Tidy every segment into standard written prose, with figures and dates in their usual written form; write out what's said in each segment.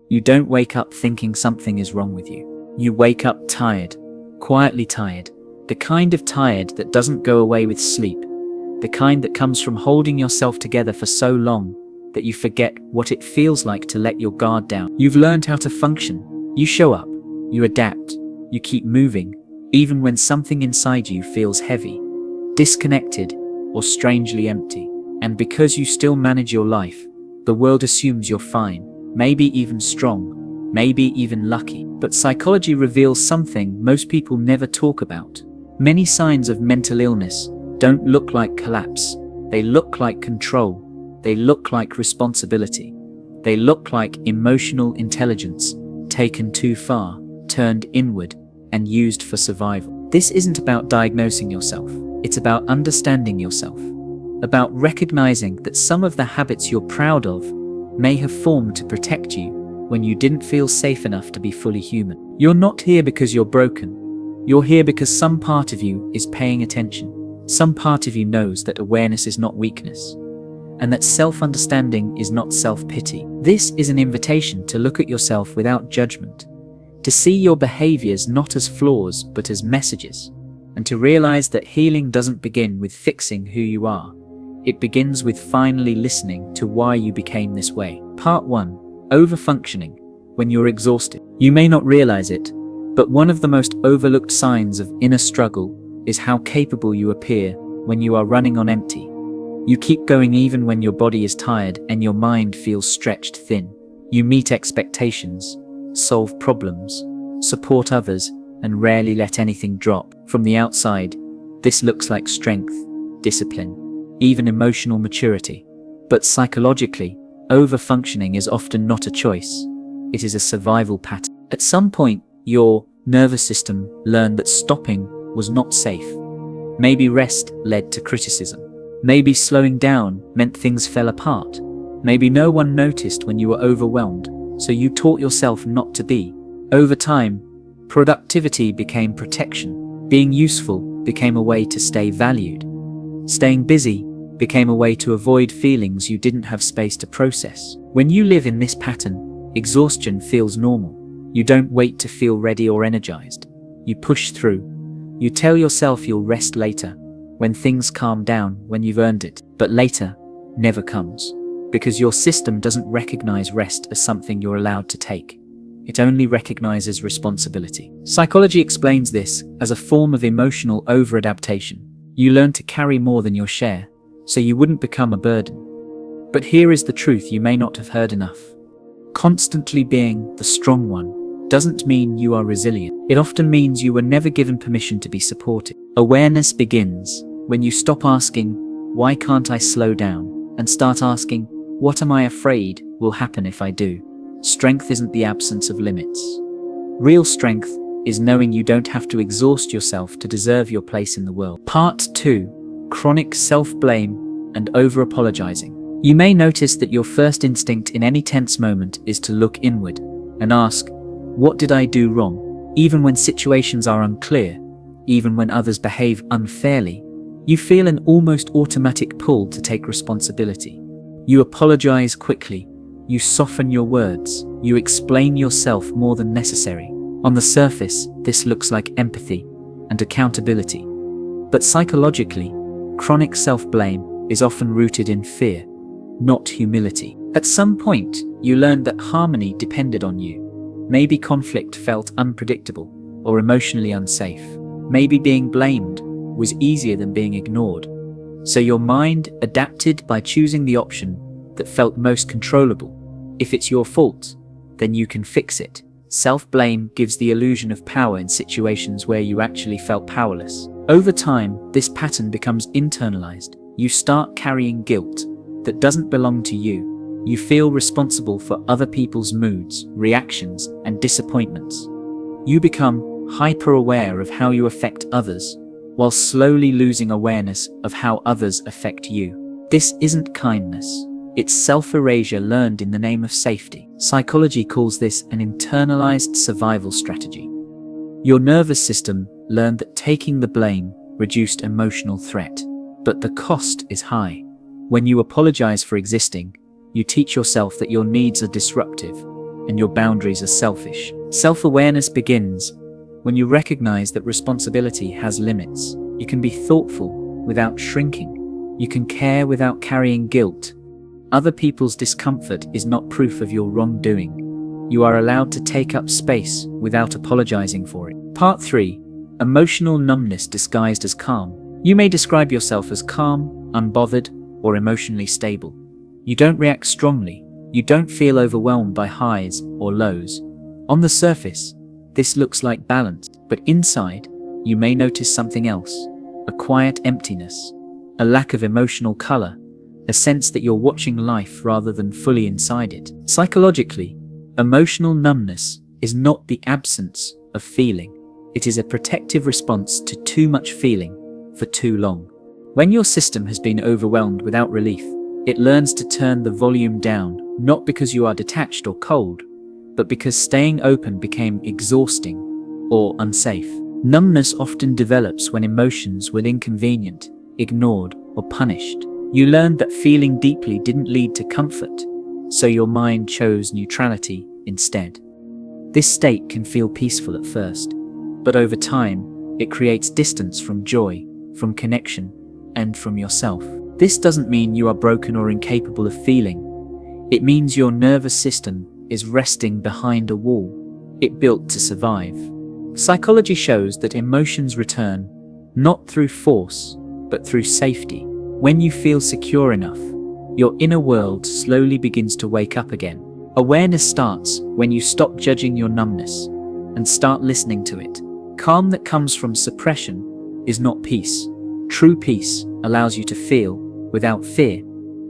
You don't wake up thinking something is wrong with you. You wake up tired, quietly tired, the kind of tired that doesn't go away with sleep, the kind that comes from holding yourself together for so long that you forget what it feels like to let your guard down. You've learned how to function. You show up, you adapt, you keep moving, even when something inside you feels heavy, disconnected, or strangely empty. And because you still manage your life, the world assumes you're fine, maybe even strong, maybe even lucky. But psychology reveals something most people never talk about. Many signs of mental illness don't look like collapse. They look like control. They look like responsibility. They look like emotional intelligence taken too far, turned inward, and used for survival. This isn't about diagnosing yourself. It's about understanding yourself. About recognizing that some of the habits you're proud of may have formed to protect you when you didn't feel safe enough to be fully human. You're not here because you're broken. You're here because some part of you is paying attention. Some part of you knows that awareness is not weakness, and that self-understanding is not self-pity. This is an invitation to look at yourself without judgment, to see your behaviors not as flaws but as messages, and to realize that healing doesn't begin with fixing who you are. It begins with finally listening to why you became this way. Part 1. Overfunctioning. When you're exhausted. You may not realize it, but one of the most overlooked signs of inner struggle is how capable you appear when you are running on empty. You keep going even when your body is tired and your mind feels stretched thin. You meet expectations, solve problems, support others, and rarely let anything drop. From the outside, this looks like strength, discipline, even emotional maturity. But psychologically, overfunctioning is often not a choice. It is a survival pattern. At some point, your nervous system learned that stopping was not safe. Maybe rest led to criticism. Maybe slowing down meant things fell apart. Maybe no one noticed when you were overwhelmed, so you taught yourself not to be. Over time, productivity became protection. Being useful became a way to stay valued. Staying busy became a way to avoid feelings you didn't have space to process. When you live in this pattern, exhaustion feels normal. You don't wait to feel ready or energized. You push through. You tell yourself you'll rest later, when things calm down, when you've earned it. But later never comes, because your system doesn't recognize rest as something you're allowed to take. It only recognizes responsibility. Psychology explains this as a form of emotional over-adaptation. You learn to carry more than your share, so you wouldn't become a burden. But here is the truth you may not have heard enough. Constantly being the strong one doesn't mean you are resilient. It often means you were never given permission to be supported. Awareness begins when you stop asking, "Why can't I slow down?" and start asking, "What am I afraid will happen if I do?" Strength isn't the absence of limits. Real strength is knowing you don't have to exhaust yourself to deserve your place in the world. Part 2. Chronic self-blame and over-apologizing. You may notice that your first instinct in any tense moment is to look inward and ask, "What did I do wrong?" Even when situations are unclear, even when others behave unfairly, you feel an almost automatic pull to take responsibility. You apologize quickly. You soften your words. You explain yourself more than necessary. On the surface, this looks like empathy and accountability. But psychologically, chronic self-blame is often rooted in fear, not humility. At some point, you learned that harmony depended on you. Maybe conflict felt unpredictable or emotionally unsafe. Maybe being blamed was easier than being ignored. So your mind adapted by choosing the option that felt most controllable. If it's your fault, then you can fix it. Self-blame gives the illusion of power in situations where you actually felt powerless. Over time, this pattern becomes internalized. You start carrying guilt that doesn't belong to you. You feel responsible for other people's moods, reactions, and disappointments. You become hyper-aware of how you affect others, while slowly losing awareness of how others affect you. This isn't kindness. It's self-erasure learned in the name of safety. Psychology calls this an internalized survival strategy. Your nervous system learned that taking the blame reduced emotional threat, but the cost is high. When you apologize for existing, you teach yourself that your needs are disruptive, and your boundaries are selfish. Self-awareness begins when you recognize that responsibility has limits. You can be thoughtful without shrinking. You can care without carrying guilt. Other people's discomfort is not proof of your wrongdoing. You are allowed to take up space without apologizing for it. Part 3. Emotional numbness disguised as calm. You may describe yourself as calm, unbothered, or emotionally stable. You don't react strongly. You don't feel overwhelmed by highs or lows. On the surface, this looks like balance, but inside, you may notice something else. A quiet emptiness, a lack of emotional color, a sense that you're watching life rather than fully inside it. Psychologically, emotional numbness is not the absence of feeling. It is a protective response to too much feeling for too long. When your system has been overwhelmed without relief, it learns to turn the volume down, not because you are detached or cold, but because staying open became exhausting or unsafe. Numbness often develops when emotions were inconvenient, ignored, or punished. You learned that feeling deeply didn't lead to comfort, so your mind chose neutrality instead. This state can feel peaceful at first, but over time, it creates distance from joy, from connection, and from yourself. This doesn't mean you are broken or incapable of feeling. It means your nervous system is resting behind a wall it built to survive. Psychology shows that emotions return not through force, but through safety. When you feel secure enough, your inner world slowly begins to wake up again. Awareness starts when you stop judging your numbness and start listening to it. Calm that comes from suppression is not peace. True peace allows you to feel without fear,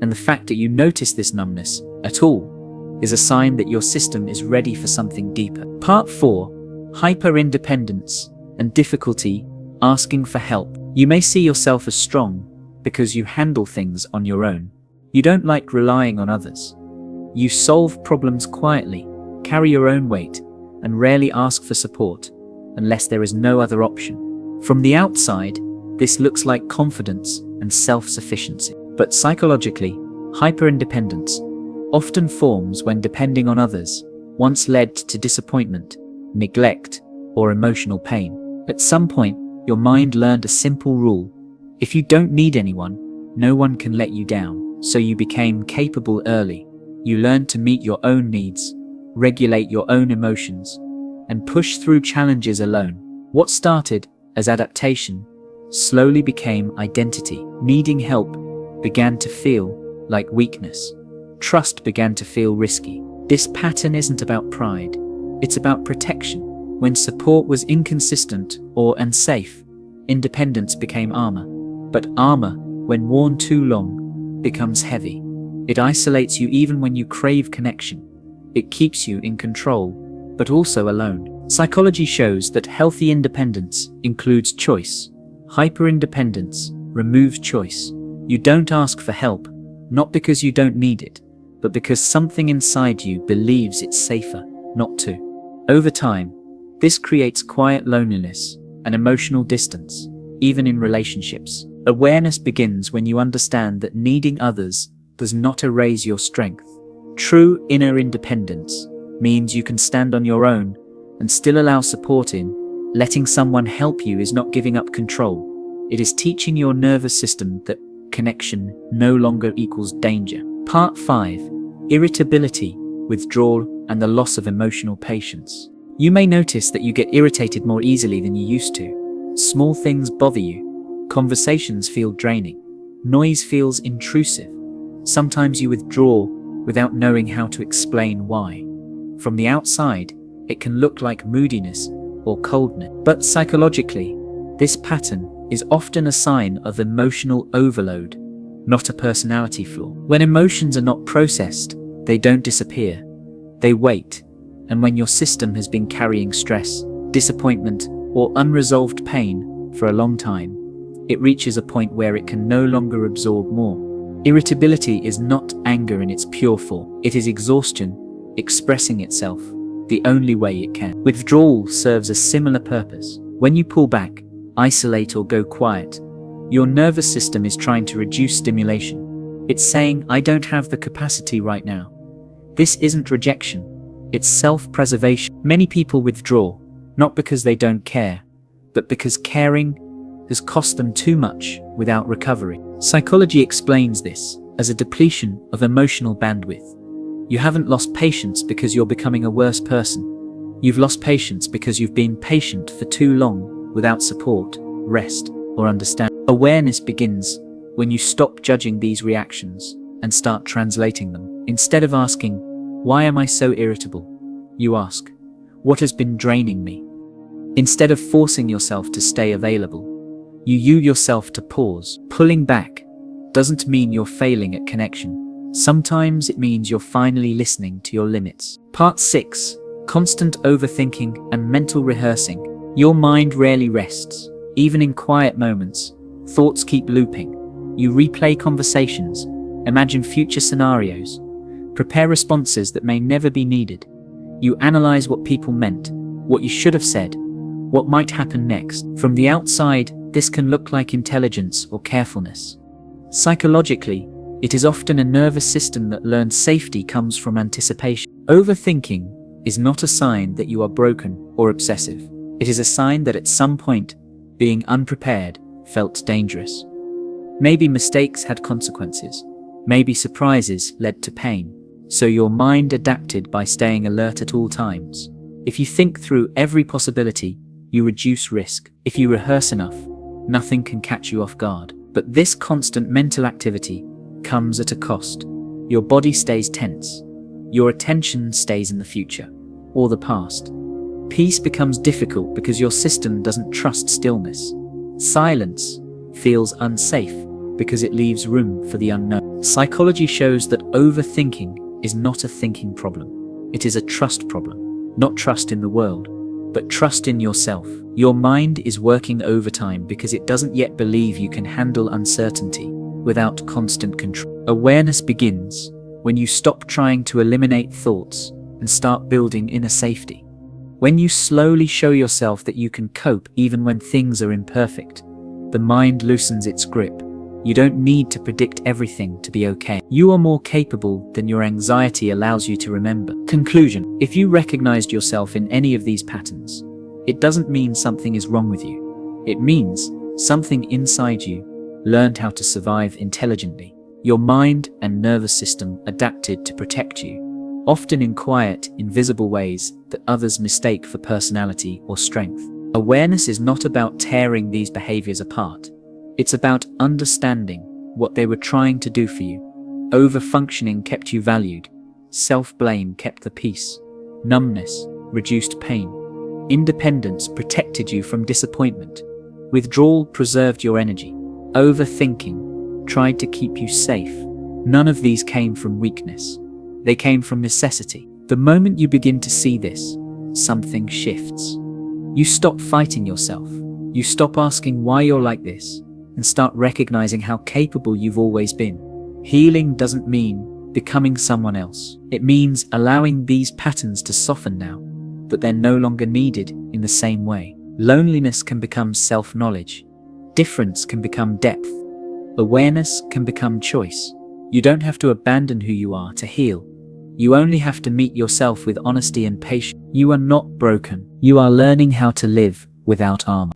and the fact that you notice this numbness at all is a sign that your system is ready for something deeper. Part 4. Hyper-independence and difficulty asking for help. You may see yourself as strong because you handle things on your own. You don't like relying on others. You solve problems quietly, carry your own weight, and rarely ask for support unless there is no other option. From the outside, this looks like confidence and self-sufficiency. But psychologically, hyper-independence often forms when depending on others once led to disappointment, neglect, or emotional pain. At some point, your mind learned a simple rule: if you don't need anyone, no one can let you down. So you became capable early. You learned to meet your own needs, regulate your own emotions, and push through challenges alone. What started as adaptation slowly became identity. Needing help began to feel like weakness. Trust began to feel risky. This pattern isn't about pride, it's about protection. When support was inconsistent or unsafe, independence became armor. But armor, when worn too long, becomes heavy. It isolates you even when you crave connection. It keeps you in control, but also alone. Psychology shows that healthy independence includes choice. Hyper-independence removes choice. You don't ask for help, not because you don't need it, but because something inside you believes it's safer not to. Over time, this creates quiet loneliness and emotional distance, even in relationships. Awareness begins when you understand that needing others does not erase your strength. True inner independence means you can stand on your own and still allow support in. Letting someone help you is not giving up control. It is teaching your nervous system that connection no longer equals danger. Part 5. Irritability, withdrawal, and the loss of emotional patience. You may notice that you get irritated more easily than you used to. Small things bother you. Conversations feel draining. Noise feels intrusive. Sometimes you withdraw without knowing how to explain why. From the outside, it can look like moodiness or coldness. But psychologically, this pattern is often a sign of emotional overload, not a personality flaw. When emotions are not processed, they don't disappear. They wait. And when your system has been carrying stress, disappointment, or unresolved pain for a long time, it reaches a point where it can no longer absorb more. Irritability is not anger in its pure form. It is exhaustion expressing itself the only way it can. Withdrawal serves a similar purpose. When you pull back, isolate, or go quiet, your nervous system is trying to reduce stimulation. It's saying, I don't have the capacity right now. This isn't rejection, It's self-preservation. Many people withdraw, not because they don't care, but because caring has cost them too much without recovery. Psychology explains this as a depletion of emotional bandwidth. You haven't lost patience because you're becoming a worse person. You've lost patience because you've been patient for too long without support, rest, or understanding. Awareness begins when you stop judging these reactions and start translating them. Instead of asking, "Why am I so irritable?" you ask, "What has been draining me?" Instead of forcing yourself to stay available, you yourself to pause. Pulling back doesn't mean you're failing at connection. Sometimes it means you're finally listening to your limits. Part 6. Constant overthinking and mental rehearsing. Your mind rarely rests. Even in quiet moments, thoughts keep looping. You replay conversations, imagine future scenarios, prepare responses that may never be needed. You analyze what people meant, what you should have said, what might happen next. From the outside, this can look like intelligence or carefulness. Psychologically, it is often a nervous system that learned safety comes from anticipation. Overthinking is not a sign that you are broken or obsessive. It is a sign that at some point, being unprepared felt dangerous. Maybe mistakes had consequences. Maybe surprises led to pain. So your mind adapted by staying alert at all times. If you think through every possibility, you reduce risk. If you rehearse enough, nothing can catch you off guard. But this constant mental activity comes at a cost. Your body stays tense. Your attention stays in the future or the past. Peace becomes difficult because your system doesn't trust stillness. Silence feels unsafe because it leaves room for the unknown. Psychology shows that overthinking is not a thinking problem. It is a trust problem. Not trust in the world, but trust in yourself. Your mind is working overtime because it doesn't yet believe you can handle uncertainty without constant control. Awareness begins when you stop trying to eliminate thoughts and start building inner safety. When you slowly show yourself that you can cope even when things are imperfect, the mind loosens its grip. You don't need to predict everything to be okay. You are more capable than your anxiety allows you to remember. Conclusion: if you recognized yourself in any of these patterns, it doesn't mean something is wrong with you. It means something inside you learned how to survive intelligently. Your mind and nervous system adapted to protect you, often in quiet, invisible ways that others mistake for personality or strength. Awareness is not about tearing these behaviors apart. It's about understanding what they were trying to do for you. Overfunctioning kept you valued. Self-blame kept the peace. Numbness reduced pain. Independence protected you from disappointment. Withdrawal preserved your energy. Overthinking tried to keep you safe. None of these came from weakness. They came from necessity. The moment you begin to see this, something shifts. You stop fighting yourself. You stop asking why you're like this, and start recognizing how capable you've always been. Healing doesn't mean becoming someone else. It means allowing these patterns to soften now, but they're no longer needed in the same way. Loneliness can become self-knowledge. Difference can become depth. Awareness can become choice. You don't have to abandon who you are to heal. You only have to meet yourself with honesty and patience. You are not broken. You are learning how to live without armor.